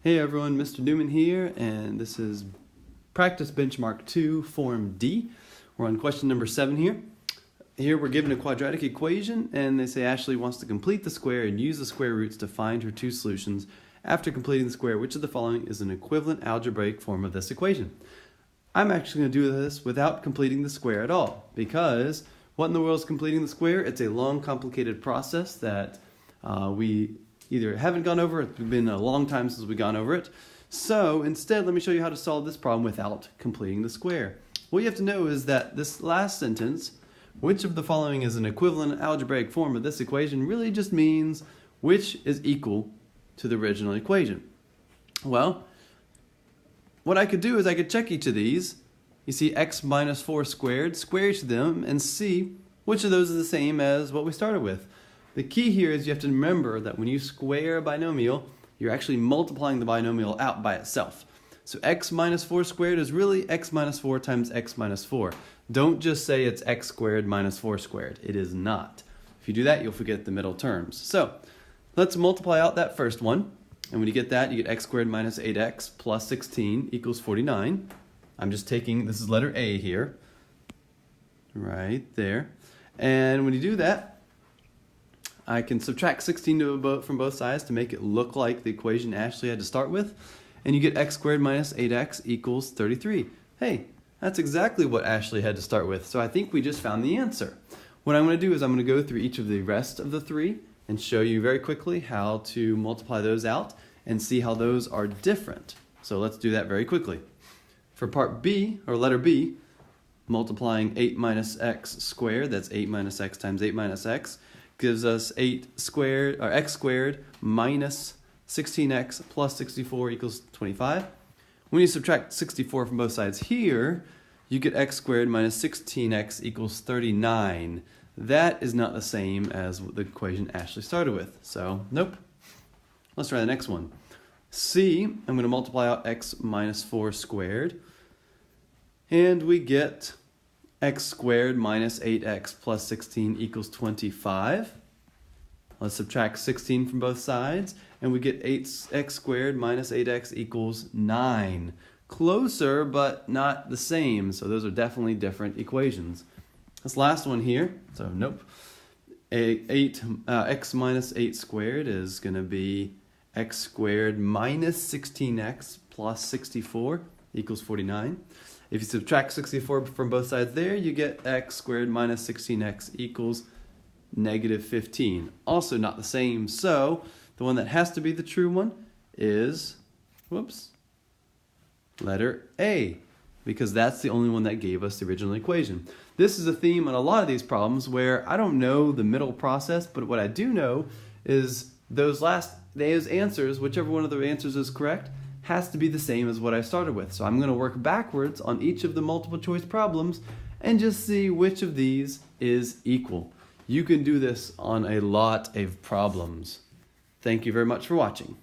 Hey everyone, Mr. Newman here, and this is Practice Benchmark 2, Form D. We're on question number 7 here. Here we're given a quadratic equation, and they say Ashley wants to complete the square and use the square roots to find her two solutions. After completing the square, which of the following is an equivalent algebraic form of this equation? I'm actually going to do this without completing the square at all, because what in the world is completing the square? It's a long, complicated process that we either haven't gone over, it's been a long time since we've gone over it. So instead, let me show you how to solve this problem without completing the square. What you have to know is that this last sentence, which of the following is an equivalent algebraic form of this equation, really just means which is equal to the original equation. Well, what I could do is I could check each of these. You see x minus 4 squared, square each of them, and see which of those is the same as what we started with. The key here is you have to remember that when you square a binomial, you're actually multiplying the binomial out by itself. So x minus 4 squared is really x minus 4 times x minus 4. Don't just say it's x squared minus 4 squared. It is not. If you do that, you'll forget the middle terms. So let's multiply out that first one. And when you get that, you get x squared minus 8x plus 16 equals 49. I'm just taking, this is letter A here, right there. And when you do that, I can subtract 16 from both sides to make it look like the equation Ashley had to start with. And you get x squared minus 8x equals 33. Hey, that's exactly what Ashley had to start with. So I think we just found the answer. What I'm going to do is I'm going to go through each of the rest of the three and show you very quickly how to multiply those out and see how those are different. So let's do that very quickly. For part B, or letter B, multiplying 8 minus x squared, that's 8 minus x times 8 minus x, gives us 8 squared, or x squared minus 16x plus 64 equals 25. When you subtract 64 from both sides here, you get x squared minus 16x equals 39. That is not the same as the equation Ashley started with, so nope. Let's try the next one. C, I'm going to multiply out x minus 4 squared, and we get x squared minus 8x plus 16 equals 25. Let's subtract 16 from both sides, and we get 8x squared minus 8x equals 9. Closer, but not the same, so those are definitely different equations. This last one here, so nope. X minus 8 squared is going to be x squared minus 16x plus 64 equals 49. If you subtract 64 from both sides there, you get x squared minus 16x equals negative 15. Also not the same, so the one that has to be the true one is, letter A, because that's the only one that gave us the original equation. This is a theme on a lot of these problems where I don't know the middle process, but what I do know is those answers, whichever one of the answers is correct, has to be the same as what I started with. So I'm going to work backwards on each of the multiple choice problems and just see which of these is equal. You can do this on a lot of problems. Thank you very much for watching.